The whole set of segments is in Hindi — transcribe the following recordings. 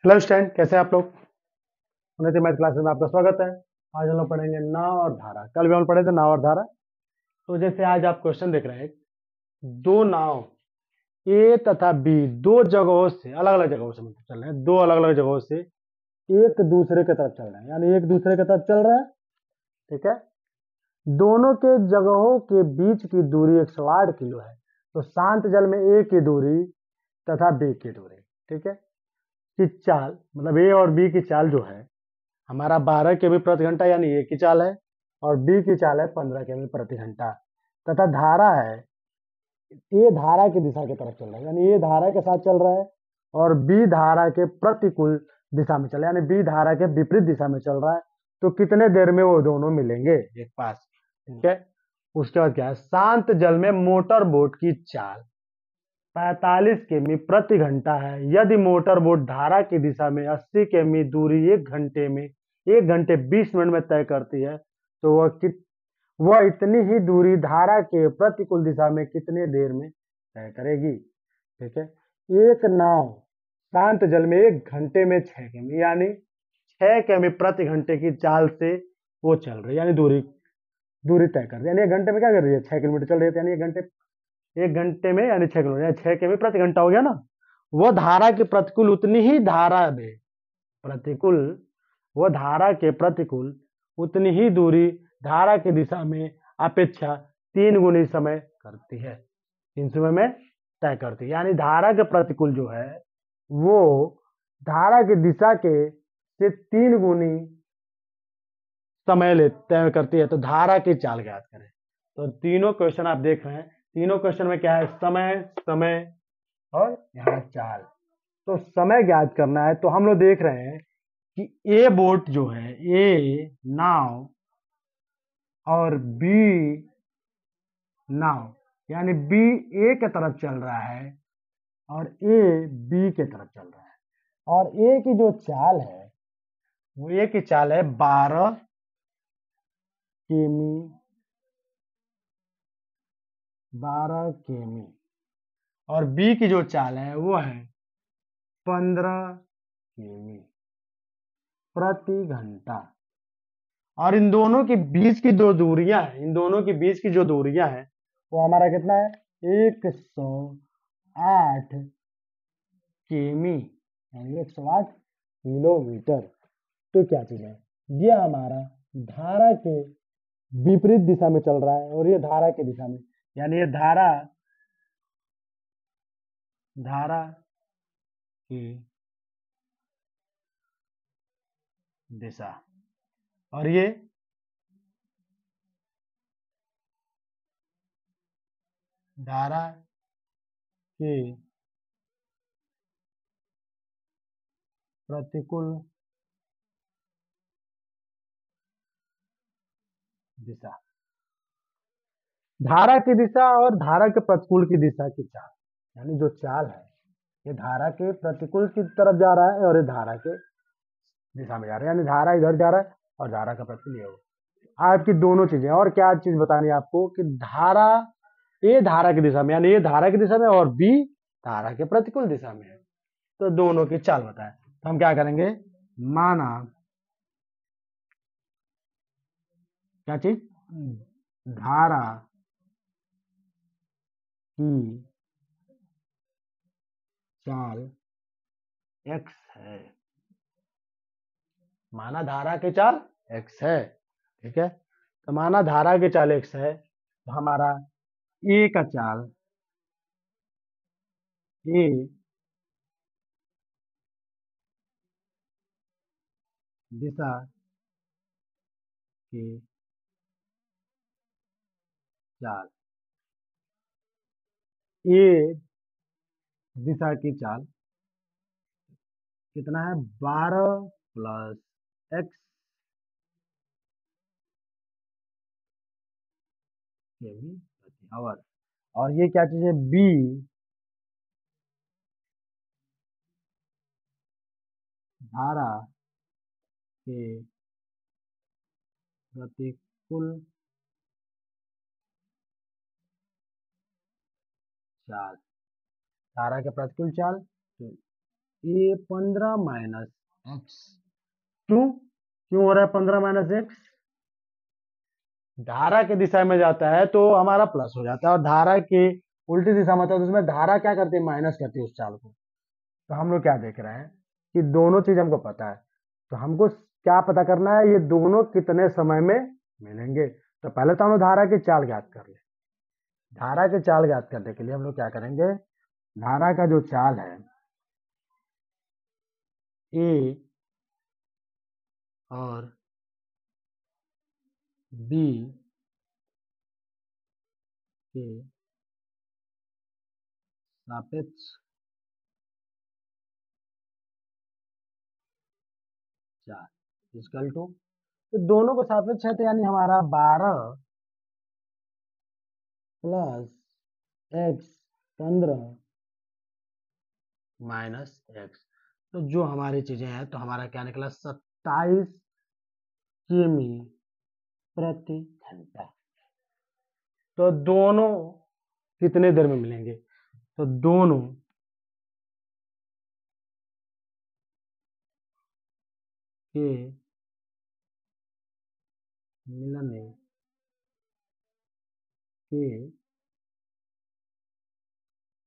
हेलो स्टूडेंट, कैसे हैं आप लोग। उन्नति मैथ क्लासेस में आपका स्वागत है। आज हम लोग पढ़ेंगे नाव और धारा। कल भी हम पढ़े थे नाव और धारा। तो जैसे आज आप क्वेश्चन देख रहे हैं, दो नाव ए तथा बी दो जगहों से अलग अलग जगहों से मतलब चल रहे हैं, दो अलग अलग जगहों से एक दूसरे की तरफ चल रहे हैं, यानी एक दूसरे की तरफ चल रहा है। ठीक है। दोनों के जगहों के बीच की दूरी 108 किलो है। तो शांत जल में ए की दूरी तथा बी की दूरी, ठीक है, की चाल मतलब ए और बी की चाल जो है हमारा 12 किमी प्रति घंटा यानी ए की चाल है, और बी की चाल है 15 किमी प्रति घंटा। तथा धारा है, ए धारा की दिशा की तरफ चल रहा है, यानी ए धारा के साथ चल रहा है, और बी धारा के प्रतिकूल दिशा में चल रहा है, यानी बी धारा के विपरीत दिशा में चल रहा है। तो कितने देर में वो दोनों मिलेंगे एक पास। ठीक है। उसके बाद क्या है, शांत जल में मोटर बोट की चाल 45 किमी प्रति घंटा है। यदि मोटर बोट धारा की दिशा में 80 किमी दूरी 1 घंटे 20 मिनट में तय करती है, तो वह इतनी ही दूरी धारा के प्रतिकूल दिशा में कितने देर में तय करेगी। ठीक है। एक नाव शांत जल में 1 घंटे में 6 किमी यानी 6 किमी प्रति घंटे की चाल से वो चल रही है, यानी दूरी दूरी तय कर रही है। यानी 1 घंटे में क्या कर रही है, 6 किलोमीटर चल रही है, यानी 1 घंटे में यानी 6 किलोमीटर यानी 6 किमी प्रति घंटा हो गया ना। वो धारा के प्रतिकूल उतनी ही धारा में प्रतिकूल वो धारा के प्रतिकूल उतनी ही दूरी धारा की दिशा में अपेक्षा 3 गुनी समय करती है, 3 समय में तय करती है। यानी धारा के प्रतिकूल जो है वो धारा की दिशा के से 3 गुनी समय ले तय करती है। तो धारा की चाल ज्ञात करें। तो तीनों क्वेश्चन आप देख रहे हैं, तीनों क्वेश्चन में क्या है, समय समय और यहाँ चाल। तो समय ज्ञात करना है। तो हम लोग देख रहे हैं कि ए बोट जो है, ए नाव और बी नाव, यानी बी ए के तरफ चल रहा है और ए बी के तरफ चल रहा है। और ए की जो चाल है वो ए की चाल है 12 किमी 12 किमी, और बी की जो चाल है वो है 15 किमी प्रति घंटा। और इन दोनों के बीच की जो दूरियां हैं, इन दोनों के बीच की जो दूरियां हैं वो हमारा कितना है, 108 किमी यानी 108 किलोमीटर। तो क्या चीज है, ये हमारा धारा के विपरीत दिशा में चल रहा है और ये धारा की दिशा में, यानी ये धारा धारा की दिशा, और ये धारा की प्रतिकूल दिशा। धारा की दिशा और धारा के प्रतिकूल की दिशा की चाल, यानी जो चाल है ये धारा के प्रतिकूल की तरफ जा रहा है और ये धारा के दिशा में जा रहा है, यानी धारा इधर जा रहा है और धारा का प्रतिकूल ये होगा। आपकी दोनों चीजें, और क्या चीज बतानी है आपको कि धारा ए धारा की दिशा में, यानी ये धारा की दिशा में और बी धारा के प्रतिकूल दिशा में है। तो दोनों की चाल बताए। तो हम क्या करेंगे, माना क्या चीज, धारा की चाल x है, माना धारा की चाल x है। ठीक है। तो माना धारा की चाल x है, तो हमारा ए का चाल ए दिशा की चाल, ए दिशा की चाल कितना है, 12 + x/आवर। और ये क्या चीज है, बी धारा के प्रतिकूल चाल, धारा के प्रतिकूल चाल। ये 15 माइनस एक्स। क्यों हो रहा है 15 माइनस एक्स? धारा की दिशा में जाता है तो हमारा प्लस हो जाता है, और धारा की उल्टी दिशा में, मतलब उसमें धारा क्या करती है, माइनस करती है उस चाल को। तो हम लोग क्या देख रहे हैं कि दोनों चीज हमको पता है, तो हमको क्या पता करना है, ये दोनों कितने समय में मिलेंगे। तो पहले तो हम लोग धारा की चाल ज्ञात कर ले। धारा की चाल ज्ञात करने के लिए हम लोग क्या करेंगे, धारा का जो चाल है ए और बी के सापेक्ष चाल इक्वल टू, तो दोनों को सापेक्ष है, तो यानी हमारा 12 प्लस एक्स 15 माइनस एक्स। तो जो हमारी चीजें हैं, तो हमारा क्या निकला, 27 किमी प्रति घंटा। तो दोनों कितने देर में मिलेंगे, तो दोनों के मिलने के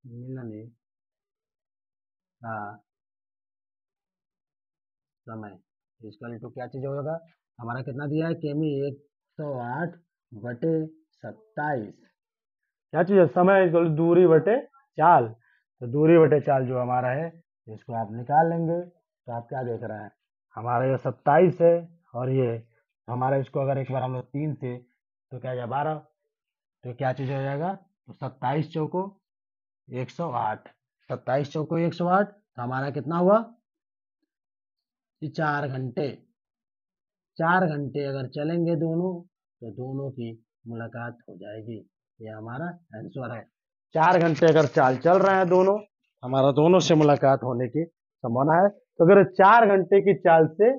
मिलने का समय इक्वल टू क्या चीज होगा, हमारा कितना दिया है, केमी 108 बटे 27, क्या चीज है, समय इक्वल दूरी बटे चाल। तो दूरी बटे चाल जो हमारा है, इसको आप निकाल लेंगे। तो आप क्या देख रहे हैं, हमारा ये 27 है, और ये हमारा, इसको अगर एक बार हम लोग 3 से, तो क्या जाए 12, तो क्या चीज हो जाएगा, तो 27 चौको 108, 27 चौको 108, तो हमारा कितना हुआ, 4 घंटे। 4 घंटे अगर चलेंगे दोनों, तो दोनों की मुलाकात हो जाएगी। ये हमारा आंसर है। 4 घंटे अगर चाल चल रहे हैं दोनों, हमारा दोनों से मुलाकात होने की संभावना है। तो अगर 4 घंटे की चाल से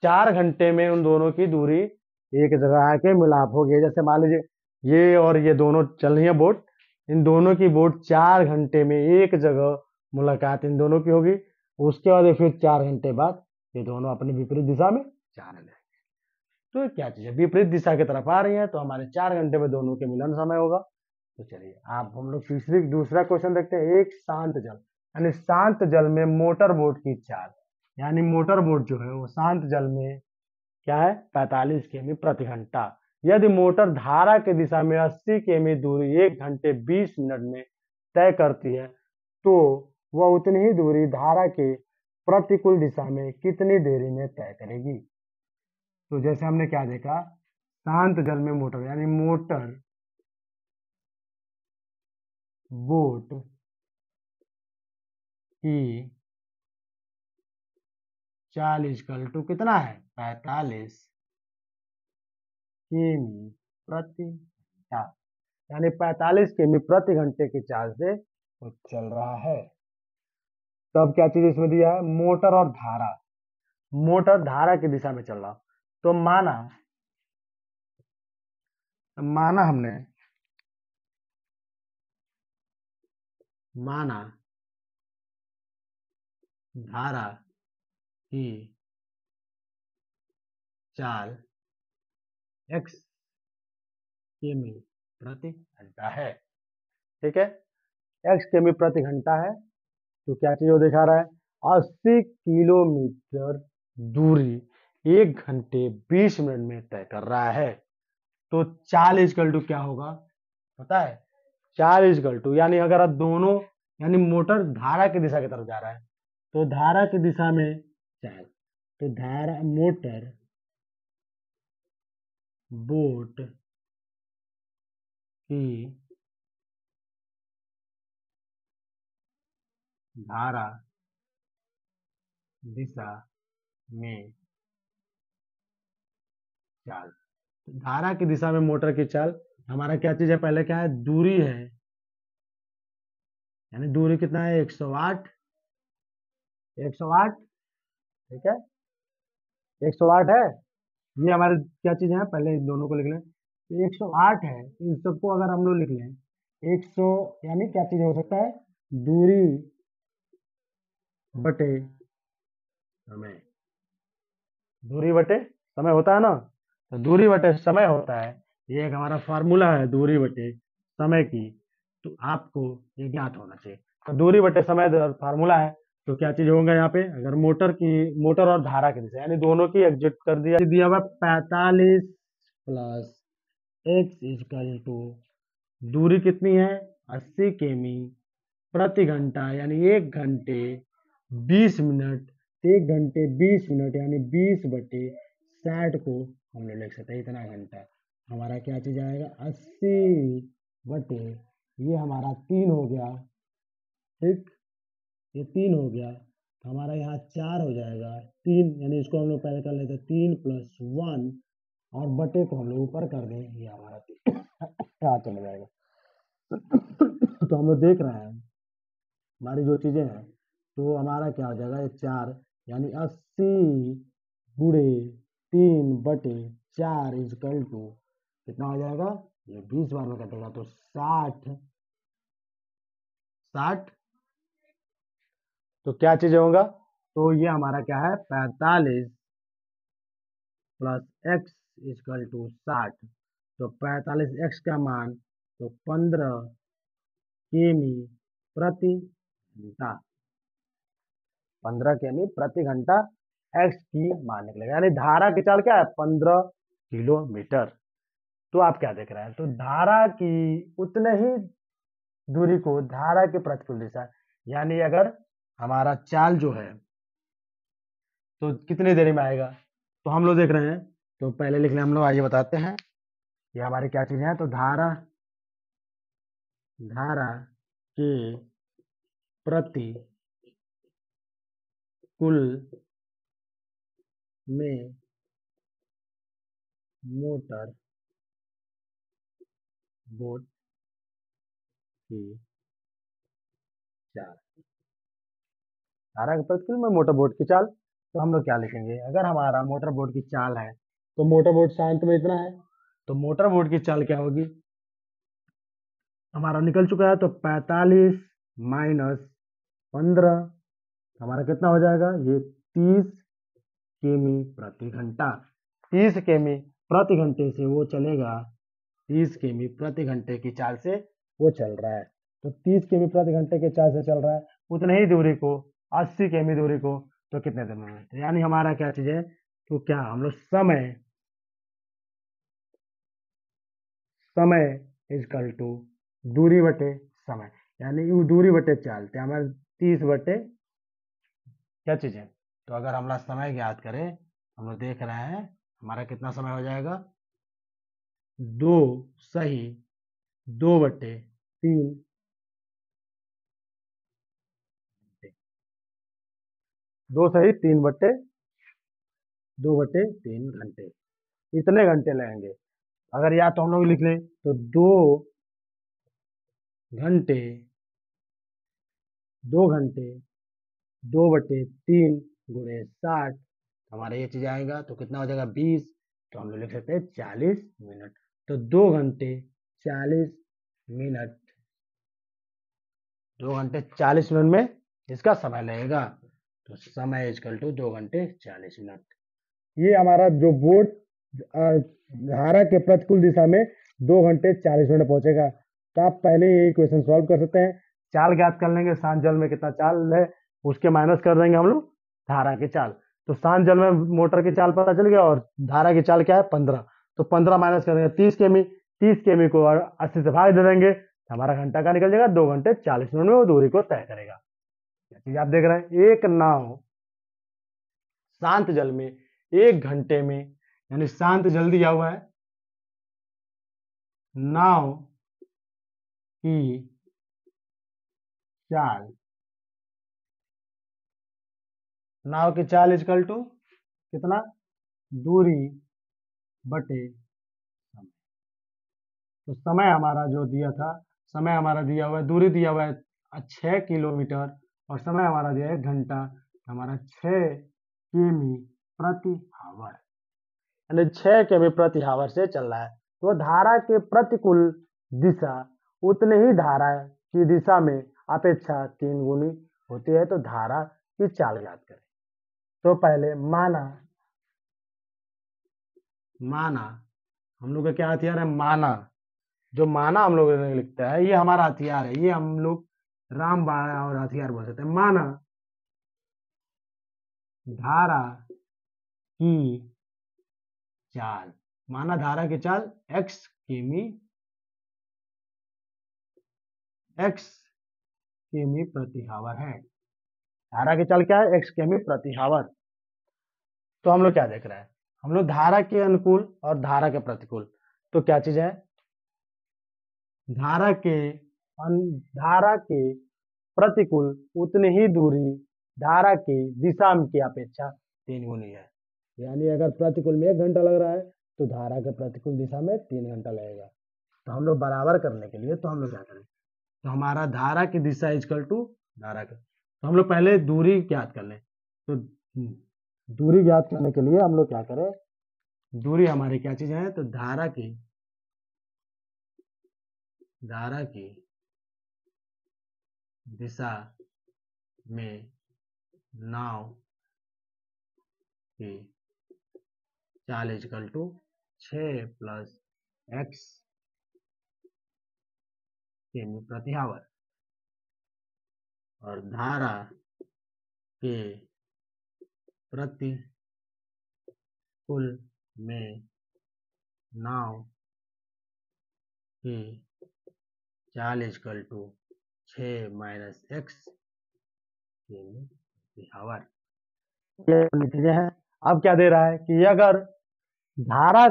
4 घंटे में उन दोनों की दूरी एक जगह आके मिलाप हो गई, जैसे मान लीजिए ये और ये दोनों चल रही है बोट, इन दोनों की बोट 4 घंटे में एक जगह मुलाकात इन दोनों की होगी। उसके बाद फिर 4 घंटे बाद ये दोनों अपनी विपरीत दिशा में जाने लगेंगे। तो क्या चीज है, विपरीत दिशा की तरफ आ रही है, तो हमारे 4 घंटे में दोनों के मिलन समय होगा। तो चलिए आप हम लोग दूसरा क्वेश्चन देखते हैं। एक शांत जल, यानी शांत जल में मोटर बोट की चाल, यानी मोटर बोट जो है वो शांत जल में क्या है, 45 किमी प्रति घंटा। यदि मोटर धारा की दिशा में 80 किमी दूरी 1 घंटे 20 मिनट में तय करती है, तो वह उतनी ही दूरी धारा के प्रतिकूल दिशा में कितनी देरी में तय करेगी। तो जैसे हमने क्या देखा, शांत जल में मोटर, यानी मोटर बोट की चाल इक्वल टू कितना है, 45 किमी प्रति घंटा, यानी 45 किमी प्रति घंटे की चाल से वो चल रहा है। तब क्या चीज इसमें दिया है, मोटर और धारा, मोटर धारा की दिशा में चल रहा। तो माना हमने माना धारा की चाल x किमी प्रति घंटा है, ठीक है, x किमी प्रति घंटा है। तो क्या चीज वो दिखा रहा है, 80 किलोमीटर दूरी 1 घंटे 20 मिनट में तय कर रहा है। तो चाल इक्वल टू क्या होगा पता है, चाल इक्वल टू, यानी अगर आप दोनों, यानी मोटर धारा की दिशा की तरफ जा रहा है, तो धारा की दिशा में चाल, तो धारा मोटर बोट की धारा दिशा में चाल, तो धारा की दिशा में मोटर की चाल, हमारा क्या चीज है, पहले क्या है, दूरी है, यानी दूरी कितना है, 108, 108, ठीक है, 108 है। ये हमारे क्या चीज है, पहले इन दोनों को लिख लें, तो 108 है, इन सबको अगर हम लोग लिख लें 100, यानी क्या चीज हो सकता है, दूरी बटे समय, दूरी बटे समय होता है ना, तो दूरी बटे समय होता है। ये एक हमारा फार्मूला है दूरी बटे समय की, तो आपको ये ज्ञात होना चाहिए। तो दूरी बटे समय फार्मूला है, तो क्या चीज होगा यहाँ पे, अगर मोटर और धारा की दिशा यानी दोनों की एग्जिट कर दिया हुआ 45 प्लस एक्स इजकल टू, दूरी कितनी है 80 किमी प्रति घंटा, यानी 1 घंटे 20 मिनट, 1 घंटे 20 मिनट यानी 20/60 को हम लोग लिख सकते हैं इतना घंटा। हमारा क्या चीज आएगा 80 बटे, ये हमारा 3 हो गया, ठीक, ये 3 हो गया, तो हमारा यहाँ 4 हो जाएगा, 3 यानी इसको हम लोग पहले कर लेते हैं 3+1 और बटे को हम लोग ऊपर कर दें, ये हमारा 4 चला जाएगा। तो हम लोग देख रहे हैं हमारी जो चीजें हैं, तो हमारा क्या हो जाएगा ये 4 यानी 80 गुणे 3/4 इजकल टू कितना हो जाएगा, ये 20 बार में कटेगा तो 60, तो क्या चीज होगा, तो ये हमारा क्या है 45 प्लस एक्स इजकल टू 60, तो 45x का मान तो 15 किमी प्रति घंटा, 15 किमी प्रति घंटा एक्स की मान निकलेगा, यानी धारा की चाल क्या है 15 किलोमीटर। तो आप क्या देख रहे हैं, तो धारा की उतने ही दूरी को धारा के प्रतिकूल दिशा, यानी अगर हमारा चाल जो है तो कितनी देरी में आएगा, तो हम लोग देख रहे हैं, तो पहले लिख लें हम लोग, आइए बताते हैं ये हमारी क्या चीज है, तो धारा के प्रति कुल में मोटर बोट की चाल, धारा के प्रतिकूल में मोटर बोट की चाल, तो हम लोग क्या लिखेंगे, अगर हमारा मोटर बोट की चाल है तो मोटर बोट शांत में इतना है, तो मोटर बोट की चाल क्या होगी, हमारा निकल चुका है, तो 45 माइनस 15 हमारा कितना हो जाएगा, ये 30 किमी प्रति घंटा, 30 किमी प्रति घंटे से वो चलेगा, 30 किमी प्रति घंटे की चाल से वो चल रहा है, तो 30 किमी प्रति घंटे की चाल से चल रहा है, उतने ही दूरी को 80 किमी दूरी को तो कितने दिन में, यानी हमारा क्या चीज है, तो क्या हम लोग समय इजकल टू दूरी बटे समय, यानी वो दूरी बटे चाल, तो हमारे 30 बटे क्या चीज है, तो अगर हम लोग समय ज्ञात करें, हम लोग देख रहे हैं हमारा कितना समय हो जाएगा, 2 सही 2/3, 2 सही 2/3 घंटे, इतने घंटे लगेंगे। अगर या तो हम लोग लिख लें तो 2 घंटे 2 घंटे 2/3 गुणे 60, हमारा ये चीज आएगा तो कितना हो जाएगा 20, तो हम लोग लिख सकते हैं 40 मिनट, तो 2 घंटे 40 मिनट, 2 घंटे 40 मिनट में इसका समय लगेगा, तो समय इजकल टू 2 घंटे 40 मिनट। ये हमारा जो बोट धारा के प्रतिकूल दिशा में 2 घंटे 40 मिनट पहुंचेगा, तो आप पहले ये इक्वेशन सॉल्व कर सकते हैं, चाल ज्ञात कर लेंगे, शांत जल में कितना चाल है उसके माइनस कर देंगे हम लोग धारा की चाल, तो शांत जल में मोटर की चाल पता चल गया और धारा की चाल क्या है 15, तो 15 माइनस कर देंगे 30 केमी को 80 से भाग दे देंगे, हमारा घंटा का निकल जाएगा, 2 घंटे 40 मिनट में वो दूरी को तय करेगा। क्या चीज आप देख रहे हैं, एक नाव शांत जल में 1 घंटे में, यानी शांत जल दिया हुआ है, नाव की चाल, नाव की चाल इजकल टू कितना, दूरी बटे समय, तो समय हमारा जो दिया था, समय हमारा दिया हुआ है, दूरी दिया हुआ है 6 किलोमीटर और समय हमारा दिया है 1 घंटा, हमारा 6 किमी प्रति हावर, यानी 6 किमी प्रति हावर से चल रहा है, तो धारा के प्रतिकूल दिशा उतने ही धारा की दिशा में अपेक्षा 3 गुनी होती है, तो धारा की चाल ज्ञात करें। तो पहले माना हम लोग का क्या हथियार है, माना। जो माना हम लोग लिखता है ये हमारा हथियार है, ये हम लोग रामबाण और हथियार बोल सकते हैं। माना धारा की चाल, माना धारा की चाल x किमी प्रति हावर है। धारा की चाल क्या है, x किमी प्रति हावर। तो हम लोग क्या देख रहे हैं, हम लोग धारा के अनुकूल और धारा के प्रतिकूल, तो क्या चीज है, धारा के प्रतिकूल उतनी ही दूरी धारा की दिशा की अपेक्षा 3 गुनी है। यानी अगर प्रतिकूल में 1 घंटा लग रहा है तो धारा के प्रतिकूल दिशा में 3 घंटा लगेगा। तो हम लोग बराबर करने के लिए तो हम लोग क्या करें, तो हमारा धारा की दिशा इक्वल टू धारा का, तो हम लोग पहले दूरी ज्ञात कर लें। तो दूरी ज्ञात करने के लिए हम लोग क्या करें, दूरी हमारी क्या चीज है, तो धारा की दिशा में नाव की चाल इक्वल टू 6 + x किमी प्रति हावर, और धारा के प्रतिकूल में नाव की चाल इक्वल टू 6 - x किमी प्रति हावर। ये चीजें हैं। अब क्या दे रहा है कि अगर धारा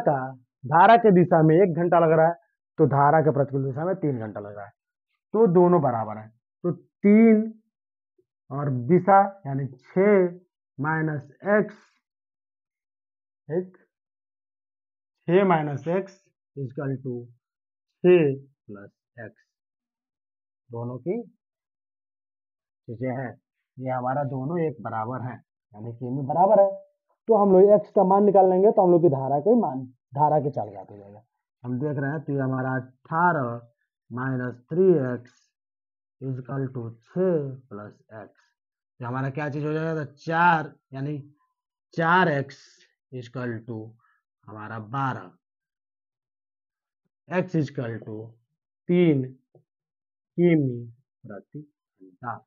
के दिशा में 1 घंटा लग रहा है तो धारा के प्रतिकूल दिशा में 3 घंटा लग रहा है, तो दोनों बराबर है। तो 3 और दिशा यानी 6 - x, 6 - x equal to 6 + x, दोनों की चीजें हैं, ये हमारा दोनों एक बराबर है, यानी किमी बराबर है। तो हम लोग x का मान निकाल लेंगे तो हम लोग की धारा के चाल ज्ञात हो जाएगा। हम देख रहे हैं तो ये हमारा 18 - 3x इक्वल टू 6 + x, ये हमारा क्या चीज हो जाएगा, तो 4 यानी 4x इक्वल टू हमारा 12, x इक्वल टू 3 किमी प्रति घंटा,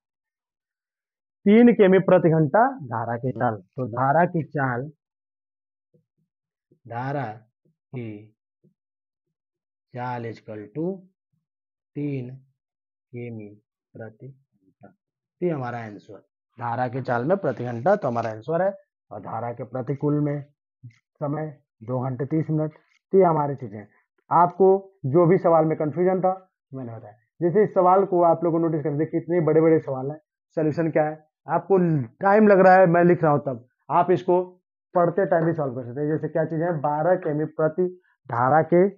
3 किमी प्रति घंटा धारा की चाल। तो धारा की चाल इक्वल टू 3 किमी प्रति घंटा, ये हमारा आंसर, धारा की चाल में प्रति घंटा तो हमारा आंसर है, और धारा के प्रतिकूल में समय 2 घंटे 30 मिनट। तो ये हमारी चीजें। आपको जो भी सवाल में कंफ्यूजन था मैंने बताया, जैसे इस सवाल को आप लोग नोटिस कर देखिए, इतने बड़े बड़े सवाल हैं, सोल्यूशन क्या है, आपको टाइम लग रहा है मैं लिख रहा हूँ तब आप इसको पढ़ते टाइम भी सॉल्व कर सकते हैं। जैसे क्या चीज है, 12 किमी प्रति धारा के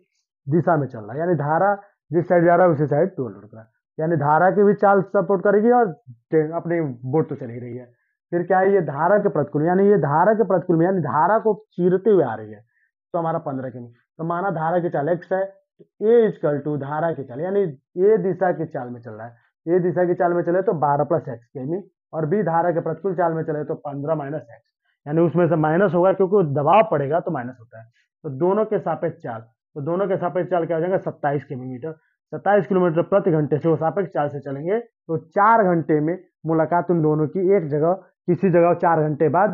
दिशा में चल रहा है, यानी धारा जिस साइड जा रहा है उसी साइड टोल रुक रहा है, यानी धारा की भी चाल सपोर्ट करेगी और अपनी बोट तो चल ही रही है। फिर क्या है, ये धारा के प्रतिकूल, यानी ये धारा के प्रतिकूल में, यानी धारा को चीरते हुए आ रही है, तो हमारा 15 किमी। तो माना धारा की चाल x है, तो a इक्वल टू धारा की चाल, यानी a दिशा की चाल में चल रहा है, a दिशा की चाल में चले तो 12 + x किमी, और b धारा के प्रतिकूल चाल में चले तो 15 - x, यानी उसमें से माइनस होगा क्योंकि दबाव पड़ेगा तो माइनस होता है। तो दोनों के सापेक्ष चाल, तो दोनों के सापेक्ष चाल क्या हो जाएगा, 27 किलोमीटर, 27 किलोमीटर प्रति घंटे से वो सापेक्ष चाल से चलेंगे तो 4 घंटे में मुलाकात उन दोनों की एक जगह, किसी जगह 4 घंटे बाद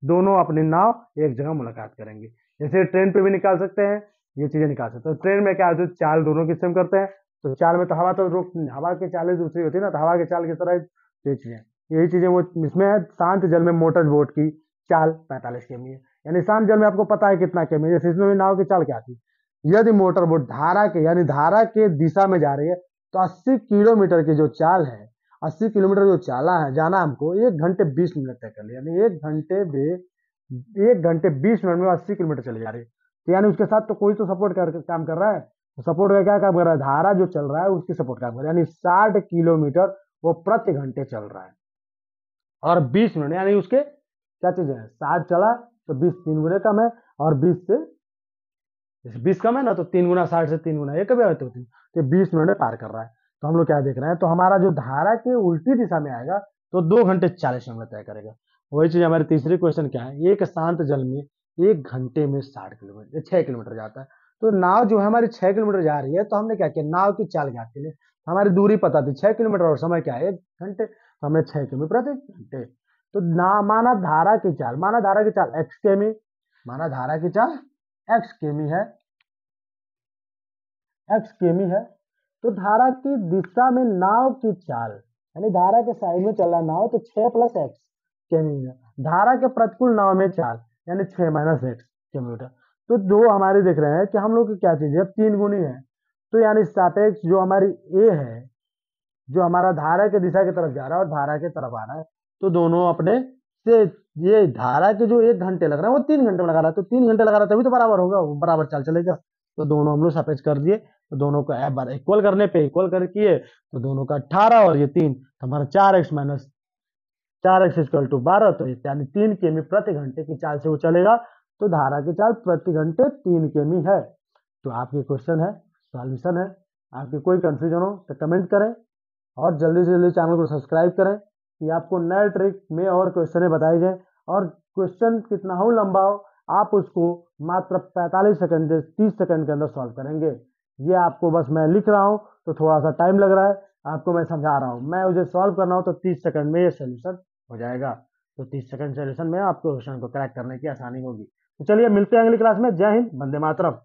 दोनों अपनी नाव एक जगह मुलाकात करेंगे। जैसे ट्रेन पे भी निकाल सकते हैं, ये चीजें निकाल सकते हैं। तो ट्रेन में क्या होता है, चाल दोनों की सेम करते हैं, तो चाल में तो हवा की चाल दूसरी होती है ना, तो हवा की चाल की तरह ये चीजें, यही चीजें वो इसमें है। शांत जल में मोटर बोट की चाल 45 किमी है, यानी शांत जल में आपको पता है कितना किमी, जैसे इसमें भी नाव की चाल क्या थी, यदि मोटर बोट धारा के यानी धारा के दिशा में जा रही है तो 80 किलोमीटर की जो चाल है, 80 किलोमीटर जो चाला है जाना हमको 1 घंटे 20 मिनट तक कर लिया, यानी 1 घंटे 20 मिनट में 80 किलोमीटर चली जा रही है। तो यानी उसके साथ तो कोई तो सपोर्ट काम कर रहा है, तो सपोर्ट का क्या काम कर रहा है, धारा जो चल रहा है उसकी सपोर्ट काम कर रहा है, यानी 60 किलोमीटर वो प्रति घंटे चल रहा है, और 20 मिनट यानी उसके क्या चीज है, 60 चला तो 20 3 गुने कम है, और 20 से जैसे 20 कम है ना तो 3 गुना, 60 से 3 गुना, ये कभी आते होती है, तो 20 मिनट में पार कर रहा है। तो हम लोग क्या देख रहे हैं, तो हमारा जो धारा के उल्टी दिशा में आएगा तो 2 घंटे 40 मिनट में तय करेगा। वही चीज हमारी तीसरी क्वेश्चन क्या है, एक शांत जल में 1 घंटे में 60 किलोमीटर 6 किलोमीटर जाता है। तो नाव जो है हमारी 6 किलोमीटर जा रही है, तो हमने क्या किया, नाव की चाल ज्ञात के लिए हमारी दूरी पता थी 6 किलोमीटर और समय क्या है 1 घंटे, तो हमने 6 किमी प्रति घंटे। तो ना माना धारा की चाल, माना धारा की चाल एक्स केमी, माना धारा की चाल एक्स केमी है, एक्स केमी है। तो धारा की दिशा में नाव की चाल, यानी धारा के साइड में चल रहा नाव, तो 6 + x केमी है। धारा के प्रतिकूल नाव में चाल, यानी 6 - x किलोमीटर। तो दो हमारे देख रहे हैं कि हम लोग की क्या चीज है, 3 गुनी है। तो यानी सापेक्ष जो हमारी ए है, जो हमारा धारा के दिशा की तरफ जा रहा है और धारा की तरफ आ रहा है, तो दोनों अपने से, ये धारा के जो 1 घंटे लग रहा है वो 3 घंटे में लगा रहा है, तो 3 घंटे लगा रहा है तभी तो बराबर होगा, वो बराबर चाल चलेगा। तो दोनों हम लोग सापेक्ष कर दिए, तो दोनों को एक बार इक्वल करने पे इक्वल कर किए, तो दोनों का 18 और ये 3, तो हमारा 4x - 4x = 12, तो यानी 3 किमी प्रति घंटे की चाल से वो चलेगा। तो धारा की चाल प्रति घंटे 3 किमी है। तो आपके क्वेश्चन है, सॉल्यूशन है। आपके कोई कंफ्यूजन हो तो कमेंट करें और जल्दी से जल्दी चैनल को सब्सक्राइब करें कि आपको नए ट्रिक में और क्वेश्चन बताई जाए। और क्वेश्चन कितना हो लंबा हो, आप उसको मात्र 45 सेकंड से 30 सेकंड के अंदर सॉल्व करेंगे। ये आपको बस मैं लिख रहा हूँ तो थोड़ा सा टाइम लग रहा है, आपको मैं समझा रहा हूँ, मैं मुझे सॉल्व करना हो तो 30 सेकंड में ये सोल्यूशन हो जाएगा। तो 30 सेकंड सोल्यूशन में आपको क्वेश्चन को क्रैक करने की आसानी होगी। तो चलिए मिलते हैं अगली क्लास में। जय हिंद, वंदे मातरम।